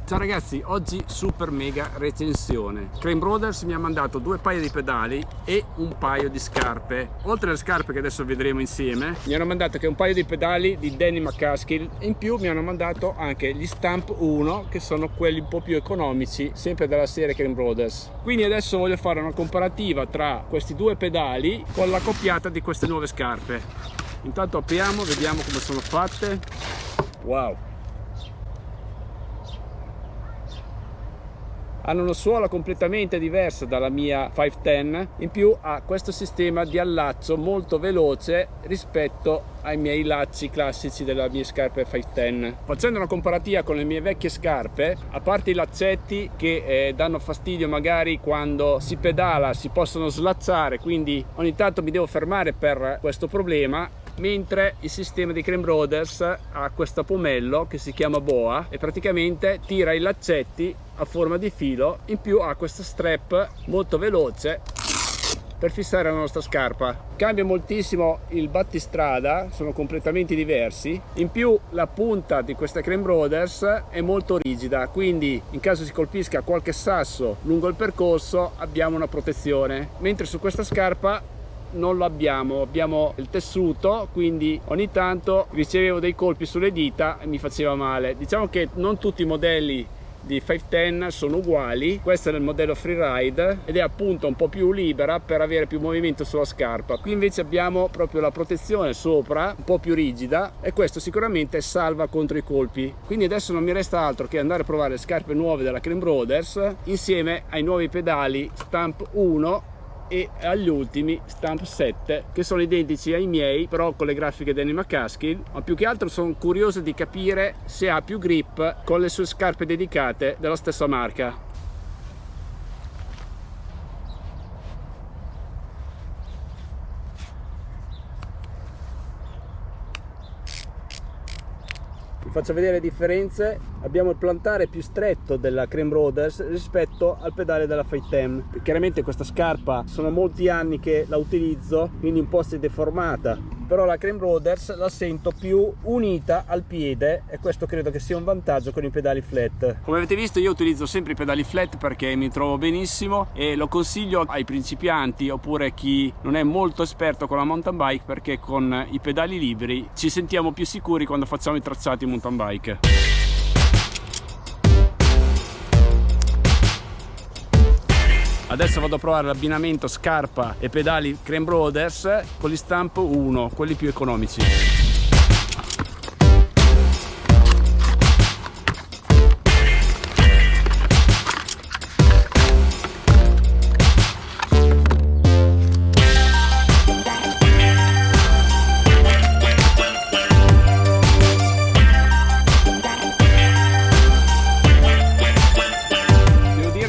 Ciao ragazzi, oggi super mega recensione. Crane Brothers mi ha mandato 2 paia di pedali e un paio di scarpe. Oltre alle scarpe che adesso vedremo insieme, mi hanno mandato anche un paio di pedali di Danny McCaskill e in più mi hanno mandato anche gli Stamp 1, che sono quelli un po' più economici, sempre della serie Crane Brothers. Quindi adesso voglio fare una comparativa tra questi 2 pedali con la coppiata di queste nuove scarpe. Intanto apriamo, vediamo come sono fatte. Wow! Hanno una suola completamente diversa dalla mia 510, in più ha questo sistema di allaccio molto veloce rispetto ai miei lacci classici della mia scarpe 510. Facendo una comparativa con le mie vecchie scarpe, a parte i laccetti che danno fastidio magari quando si pedala, si possono slacciare, quindi ogni tanto mi devo fermare per questo problema, mentre il sistema di Crane Brothers ha questo pomello che si chiama boa e praticamente tira i laccetti a forma di filo, in più ha questo strap molto veloce per fissare la nostra scarpa. Cambia moltissimo il battistrada, sono completamente diversi, in più la punta di questa Crane Brothers è molto rigida, quindi in caso si colpisca qualche sasso lungo il percorso abbiamo una protezione, mentre su questa scarpa non l'abbiamo, abbiamo il tessuto, quindi ogni tanto ricevevo dei colpi sulle dita e mi faceva male. Diciamo che non tutti i modelli di 510 sono uguali, questo è il modello freeride ed è appunto un po' più libera per avere più movimento sulla scarpa. Qui invece abbiamo proprio la protezione sopra, un po' più rigida, e questo sicuramente salva contro i colpi. Quindi adesso non mi resta altro che andare a provare le scarpe nuove della Crane Brothers insieme ai nuovi pedali Stamp 1 e agli ultimi Stamp 7, che sono identici ai miei però con le grafiche Danny McCaskill, ma più che altro sono curioso di capire se ha più grip con le sue scarpe dedicate della stessa marca. Vi faccio vedere le differenze. Abbiamo il plantare più stretto della Crane Brothers rispetto al pedale della 510. Chiaramente questa scarpa sono molti anni che la utilizzo, quindi un po' si è deformata, però la Crane Brothers la sento più unita al piede e questo credo che sia un vantaggio con i pedali flat. Come avete visto, io utilizzo sempre i pedali flat perché mi trovo benissimo e lo consiglio ai principianti oppure chi non è molto esperto con la mountain bike, perché con i pedali liberi ci sentiamo più sicuri quando facciamo i tracciati in mountain bike. Adesso vado a provare l'abbinamento scarpa e pedali Crane Brothers con gli Stamp 1, quelli più economici.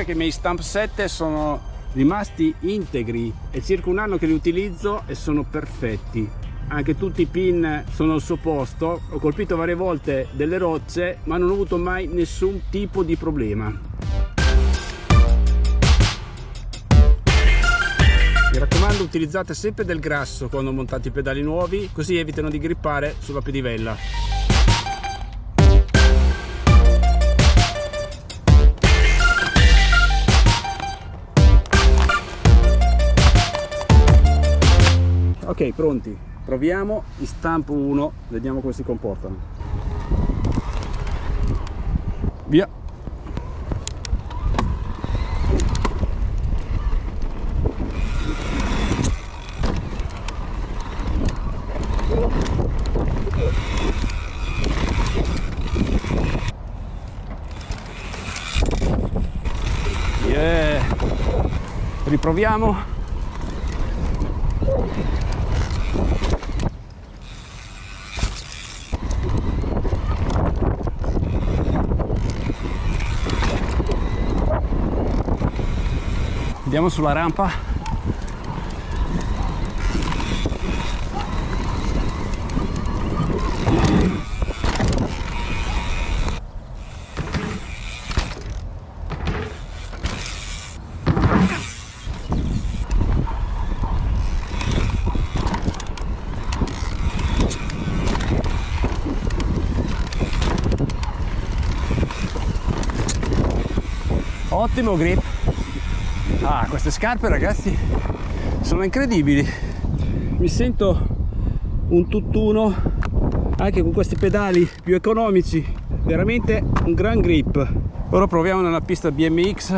I miei Stamp 7 sono rimasti integri, è circa un anno che li utilizzo e sono perfetti, anche tutti i pin sono al suo posto. Ho colpito varie volte delle rocce ma non ho avuto mai nessun tipo di problema. Mi raccomando, utilizzate sempre del grasso quando montate i pedali nuovi, così evitano di grippare sulla pedivella. Ok, pronti, proviamo i Stamp 1, vediamo come si comportano. Via! Yeah! Riproviamo. Andiamo sulla rampa. Ottimo grip. Ah, queste scarpe ragazzi sono incredibili, mi sento un tutt'uno anche con questi pedali più economici, veramente un gran grip. Ora proviamo nella pista BMX.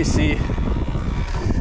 Sì,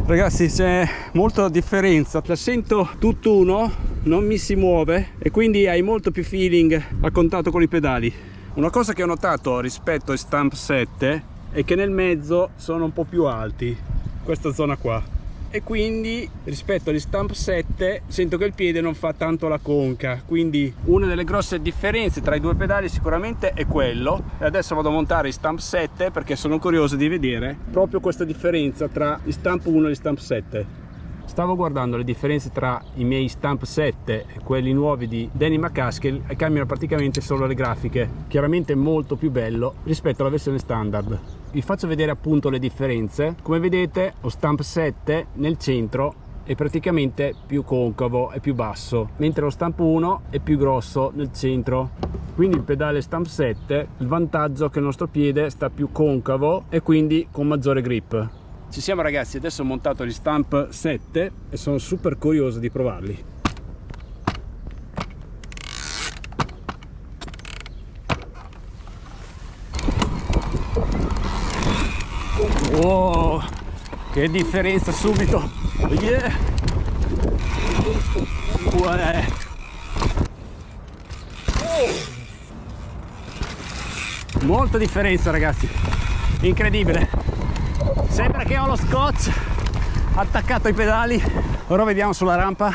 ragazzi, c'è molta differenza, la sento tutt'uno, non mi si muove e quindi hai molto più feeling a contatto con i pedali. Una cosa che ho notato rispetto ai Stump 7 è che nel mezzo sono un po' più alti, questa zona qua, e quindi rispetto agli Stump 7 sento che il piede non fa tanto la conca. Quindi una delle grosse differenze tra i due pedali sicuramente è quello, e adesso vado a montare i Stump 7 perché sono curioso di vedere proprio questa differenza tra gli Stump 1 e gli Stump 7. Stavo guardando le differenze tra i miei Stump 7 e quelli nuovi di Danny McCaskill e cambiano praticamente solo le grafiche, chiaramente molto più bello rispetto alla versione standard. Vi faccio vedere appunto le differenze. Come vedete, lo Stump 7 nel centro è praticamente più concavo e più basso, mentre lo Stump 1 è più grosso nel centro. Quindi il pedale Stump 7, il vantaggio è che il nostro piede sta più concavo e quindi con maggiore grip. Ci siamo ragazzi, adesso ho montato gli Stump 7 e sono super curioso di provarli. Oh, che differenza subito! Yeah. Molta differenza ragazzi, incredibile. Sembra che ho lo scotch attaccato ai pedali. Ora vediamo sulla rampa.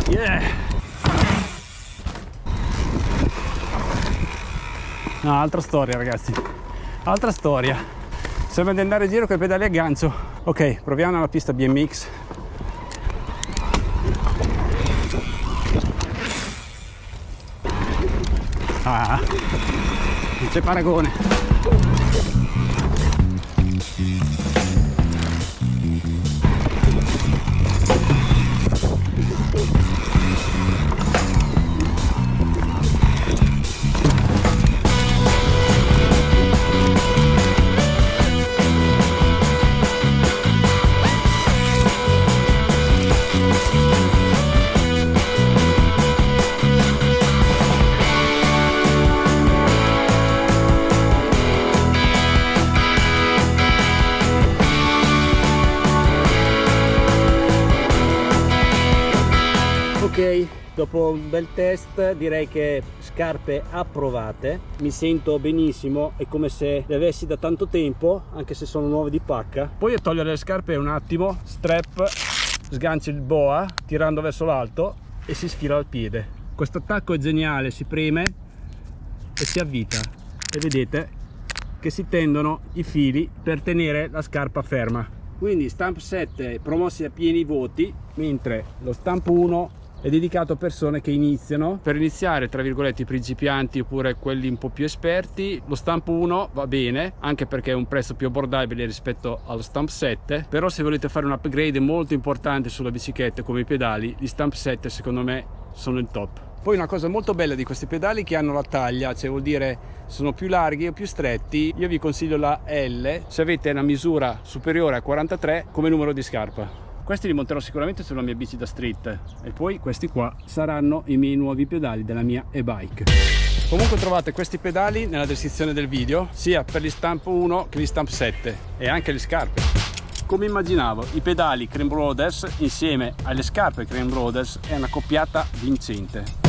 Yeah. No, altra storia ragazzi, altra storia. Sembra di andare in giro con i pedali a gancio. Ok, proviamo la pista BMX. Ah, non c'è paragone. Ok, dopo un bel test direi che scarpe approvate, mi sento benissimo, è come se le avessi da tanto tempo, anche se sono nuove di pacca. Poi a togliere le scarpe un attimo, strap, sganci il boa tirando verso l'alto e si sfila al piede. Questo attacco è geniale, si preme e si avvita e vedete che si tendono i fili per tenere la scarpa ferma. Quindi Stump 7 promossi a pieni voti, mentre lo Stump 1 è dedicato a persone che iniziano. Per iniziare, tra virgolette, i principianti oppure quelli un po' più esperti, lo Stump 1 va bene, anche perché è un prezzo più abbordabile rispetto allo Stump 7. Però se volete fare un upgrade molto importante sulla bicicletta come i pedali, gli Stump 7 secondo me sono il top. Poi una cosa molto bella di questi pedali è che hanno la taglia, cioè vuol dire sono più larghi o più stretti. Io vi consiglio la L se avete una misura superiore a 43 come numero di scarpa. Questi li monterò sicuramente sulla mia bici da street e poi questi qua saranno i miei nuovi pedali della mia e-bike. Comunque trovate questi pedali nella descrizione del video, sia per gli Stump 1 che gli Stump 7 e anche le scarpe. Come immaginavo, i pedali Cream Brothers insieme alle scarpe Cream Brothers è una coppiata vincente.